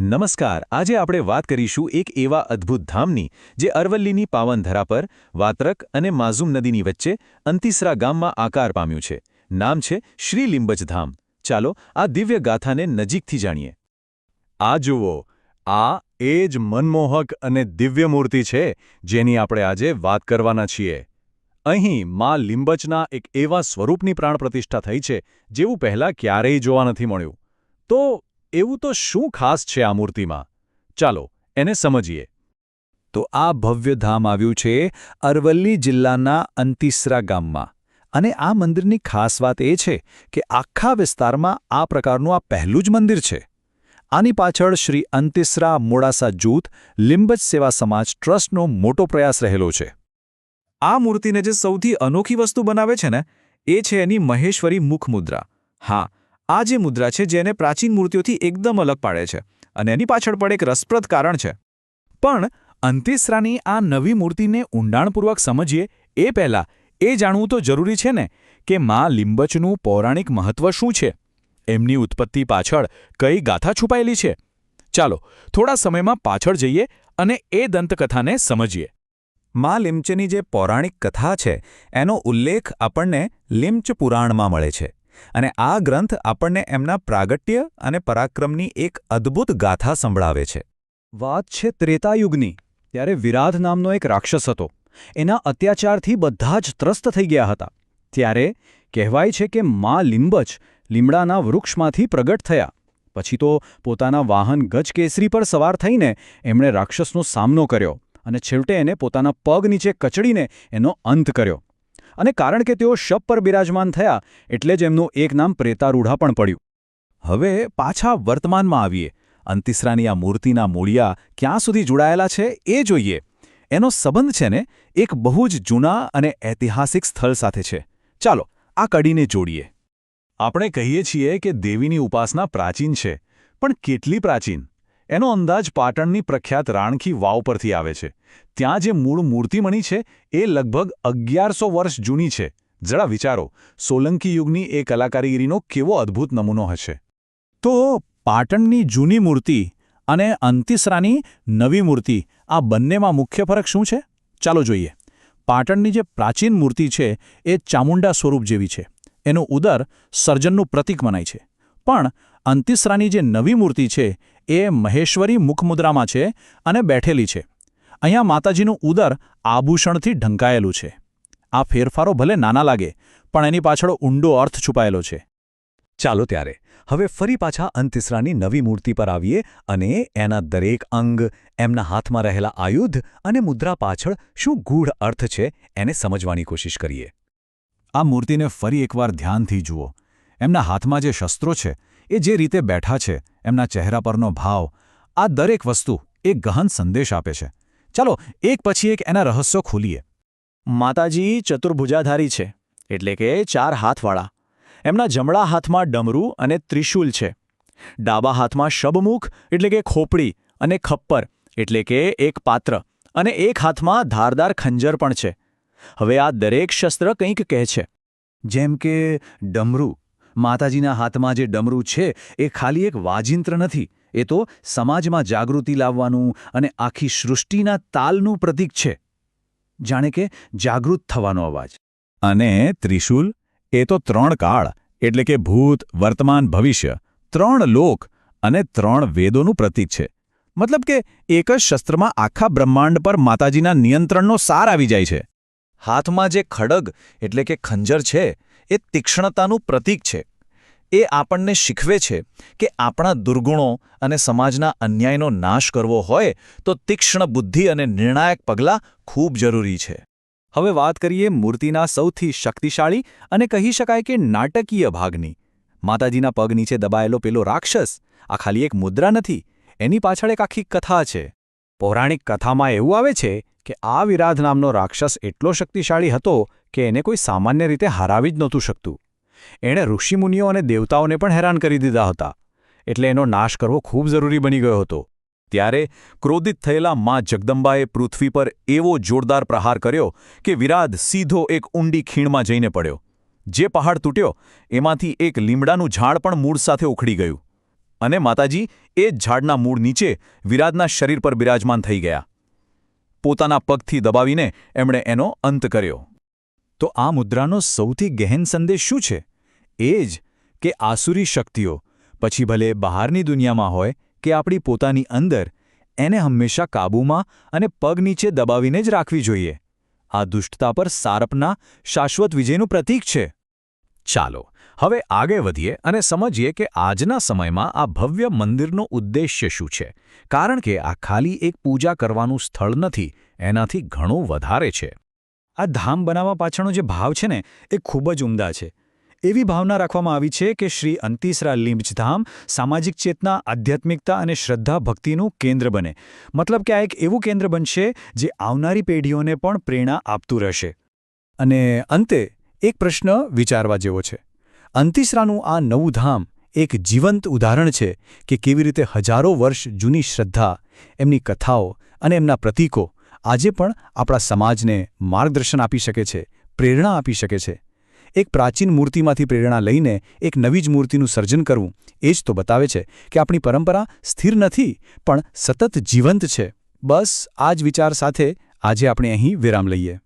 નમસ્કાર. આજે આપણે વાત કરીશું એક એવા અદ્ભુત ધામની જે અરવલ્લીની પાવન ધરા પર વાત્રક અને માઝૂમ નદીની વચ્ચે અંતિસરા ગામમાં આકાર પામ્યું છે. નામ છે શ્રી લીંબચ ધામ. ચાલો આ દિવ્ય ગાથાને નજીકથી જાણીએ. આ જુઓ, આ એ જ મનમોહક અને દિવ્ય મૂર્તિ છે જેની આપણે આજે વાત કરવાના છીએ. અહીં માં લીંબચના એક એવા સ્વરૂપની પ્રાણ પ્રતિષ્ઠા થઈ છે જેવું પહેલાં ક્યારેય જોવા નથી મળ્યું. તો એવું તો શું ખાસ છે આ મૂર્તિમાં? ચાલો એને સમજીએ. તો આ ભવ્ય ધામ આવ્યું છે અરવલ્લી જિલ્લાના અંતિસરા ગામમાં. અને આ મંદિરની ખાસ વાત એ છે કે આખા વિસ્તારમાં આ પ્રકારનું આ પહેલું જ મંદિર છે. આની પાછળ શ્રી અંતિસરા મોડાસા જૂથ લીંબચ સેવા સમાજ ટ્રસ્ટનો મોટો પ્રયાસ રહેલો છે. આ મૂર્તિને જે સૌથી અનોખી વસ્તુ બનાવે છે ને એ છે એની મહેશ્વરી મુખ મુદ્રા. હા, આ જે મુદ્રા છે જેને પ્રાચીન મૂર્તિઓથી એકદમ અલગ પાડે છે અને એની પાછળ પણ એક રસપ્રદ કારણ છે. પણ અંતિસરાની આ નવી મૂર્તિને ઊંડાણપૂર્વક સમજીએ એ પહેલાં એ જાણવું તો જરૂરી છે ને કે માં લીંબચનું પૌરાણિક મહત્વ શું છે, એમની ઉત્પત્તિ પાછળ કઈ ગાથા છુપાયેલી છે. ચાલો થોડા સમયમાં પાછળ જઈએ અને એ દંતકથાને સમજીએ. માં લીંબચની જે પૌરાણિક કથા છે એનો ઉલ્લેખ આપણને લીંચ પુરાણમાં મળે છે. અને આ ગ્રંથ આપણને એમના પ્રાગટ્ય અને પરાક્રમની એક અદ્ભુત ગાથા સંભળાવે છે. વાત છે ત્રેતાયુગની. ત્યારે વિરાધ નામનો એક રાક્ષસ હતો. એના અત્યાચારથી બધા જ ત્રસ્ત થઈ ગયા હતા. ત્યારે કહેવાય છે કે માં લીંબચ લીમડાના વૃક્ષમાંથી પ્રગટ થયા. પછી તો પોતાના વાહન ગજકેસરી પર સવાર થઈને એમણે રાક્ષસનો સામનો કર્યો અને છેવટે એને પોતાના પગ નીચે કચડીને એનો અંત કર્યો. અને કારણ કે તેઓ શબ પર બિરાજમાન થયા એટલે જ એમનું એક નામ પ્રેતારૂઢા પણ પડ્યું. હવે પાછા વર્તમાનમાં આવીએ. અંતિસરાની આ મૂર્તિના મૂળિયા ક્યાં સુધી જોડાયેલા છે એ જોઈએ. એનો સંબંધ છે ને એક બહુ જ જૂના અને ઐતિહાસિક સ્થળ સાથે છે. ચાલો આ કડીને જોડીએ. આપણે કહીએ છીએ કે દેવીની ઉપાસના પ્રાચીન છે, પણ કેટલી પ્રાચીન? એનો અંદાજ પાટણની પ્રખ્યાત રાણકી વાવ પરથી આવે છે. ત્યાં જે મૂળ મૂર્તિમણી છે એ લગભગ 1100 વર્ષ જૂની છે. જરા વિચારો, સોલંકી યુગની એ કલાકારીગરીનો કેવો અદ્ભુત નમૂનો હશે. તો પાટણની જૂની મૂર્તિ અને અંતિસરાની નવી મૂર્તિ, આ બંનેમાં મુખ્ય ફરક શું છે? ચાલો જોઈએ. પાટણની જે પ્રાચીન મૂર્તિ છે એ ચામુંડા સ્વરૂપ જેવી છે. એનું ઉદર સર્જનનું પ્રતીક મનાય છે. પણ અંતિસરાની જે નવી મૂર્તિ છે એ મહેશ્વરી મુખમુદ્રામાં છે અને બેઠેલી છે. અહીંયા માતાજીનું ઉદર આભૂષણથી ઢંકાયેલું છે. આ ફેરફારો ભલે નાના લાગે, પણ એની પાછળ ઊંડો અર્થ છુપાયેલો છે. ચાલો ત્યારે હવે ફરી પાછા અંતિસરાની નવી મૂર્તિ પર આવીએ અને એના દરેક અંગ, એમના હાથમાં રહેલા આયુધ અને મુદ્રા પાછળ શું ગૂઢ અર્થ છે એને સમજવાની કોશિશ કરીએ. આ મૂર્તિને ફરી એકવાર ધ્યાનથી જુઓ. એમના હાથમાં જે શસ્ત્રો છે એ જે રીતે બેઠા છે, એમના ચહેરા પરનો ભાવ, આ દરેક વસ્તુ એક ગહન સંદેશ આપે છે. ચાલો એક પછી એક એના રહસ્યો ખોલીએ. માતાજી ચતુર્ભુજાધારી છે, એટલે કે 4 હાથવાળા. એમના જમણા હાથમાં ડમરું અને ત્રિશૂલ છે. ડાબા હાથમાં શબમુખ એટલે કે ખોપડી અને ખપ્પર એટલે કે એક પાત્ર, અને એક હાથમાં ધારદાર ખંજર પણ છે. હવે આ દરેક શસ્ત્ર કંઈક કહે છે. જેમ કે ડમરું. માતાજીના હાથમાં જે ડમરું છે એ ખાલી એક વાજિંત્ર નથી, એ તો સમાજમાં જાગૃતિ લાવવાનું અને આખી સૃષ્ટિના તાલનું પ્રતીક છે. જાણે કે જાગૃત થવાનો અવાજ. અને ત્રિશૂલ એ તો 3 કાળ એટલે કે ભૂત, વર્તમાન, ભવિષ્ય, 3 લોક અને 3 વેદોનું પ્રતીક છે. મતલબ કે એક જ શસ્ત્રમાં આખા બ્રહ્માંડ પર માતાજીના નિયંત્રણનો સાર આવી જાય છે. હાથમાં જે ખડગ એટલે કે ખંજર છે એ તીક્ષ્ણતાનું પ્રતીક છે. એ આપણને શીખવે છે કે આપણા દુર્ગુણો અને સમાજના અન્યાયનો નાશ કરવો હોય તો તીક્ષ્ણ બુદ્ધિ અને નિર્ણાયક પગલાં ખૂબ જરૂરી છે. હવે વાત કરીએ મૂર્તિના સૌથી શક્તિશાળી અને કહી શકાય કે નાટકીય ભાગની. માતાજીના પગ નીચે દબાયેલો પેલો રાક્ષસ આ ખાલી એક મુદ્રા નથી, એની પાછળ એક આખી કથા છે. પૌરાણિક કથામાં એવું આવે છે કે આ વિરાધ નામનો રાક્ષસ એટલો શક્તિશાળી હતો કે એને કોઈ સામાન્ય રીતે હરાવી જ નહોતું શકતું. એણે ઋષિમુનિઓ અને દેવતાઓને પણ હેરાન કરી દીધા હતા. એટલે એનો નાશ કરવો ખૂબ જરૂરી બની ગયો હતો. ત્યારે ક્રોધિત થયેલા માં જગદંબાએ પૃથ્વી પર એવો જોરદાર પ્રહાર કર્યો કે વિરાધ સીધો એક ઊંડી ખીણમાં જઈને પડ્યો. જે પહાડ તૂટ્યો એમાંથી એક લીમડાનું ઝાડ પણ મૂળ સાથે ઉખડી ગયું. અને માતાજી એ જ ઝાડના મૂળ નીચે વિરાટના શરીર પર બિરાજમાન થઈ ગયા. પોતાના પગથી દબાવીને એમણે એનો અંત કર્યો. તો આ મુદ્રાનો સૌથી ગહેન સંદેશ શું છે? એ જ કે આસુરી શક્તિઓ, પછી ભલે બહારની દુનિયામાં હોય કે આપણી પોતાની અંદર, એને હંમેશા કાબૂમાં અને પગ નીચે દબાવીને જ રાખવી જોઈએ. આ દુષ્ટતા પર સારપના શાશ્વત વિજયનું પ્રતીક છે. ચાલો હવે આગળ વધીએ અને સમજીએ કે આજના સમયમાં આ ભવ્ય મંદિરનો ઉદ્દેશ્ય શું છે. કારણ કે આ ખાલી એક પૂજા કરવાનું સ્થળ નથી, એનાથી ઘણું વધારે છે. આ ધામ બનાવવા પાછળનો જે ભાવ છે ને, એ ખૂબ જ ઉમદા છે. એવી ભાવના રાખવામાં આવી છે કે શ્રી અંતિસરા લીંબચધામ સામાજિક ચેતના, આધ્યાત્મિકતા અને શ્રદ્ધા ભક્તિનું કેન્દ્ર બને. મતલબ કે આ એક એવું કેન્દ્ર બનશે જે આવનારી પેઢીઓને પણ પ્રેરણા આપતું રહેશે. અને અંતે એક પ્રશ્ન વિચારવા જેવો છે. અંતિસરાનું આ નવું ધામ એક જીવંત ઉદાહરણ છે કે કેવી રીતે હજારો વર્ષ જૂની શ્રદ્ધા, એમની કથાઓ અને એમના પ્રતીકો આજે પણ આપણા સમાજને માર્ગદર્શન આપી શકે છે, પ્રેરણા આપી શકે છે. એક પ્રાચીન મૂર્તિમાંથી પ્રેરણા લઈને એક નવી જ મૂર્તિનું સર્જન કરવું, એ જ તો બતાવે છે કે આપણી પરંપરા સ્થિર નથી પણ સતત જીવંત છે. બસ આ જ વિચાર સાથે આજે આપણે અહીં વિરામ લઈએ.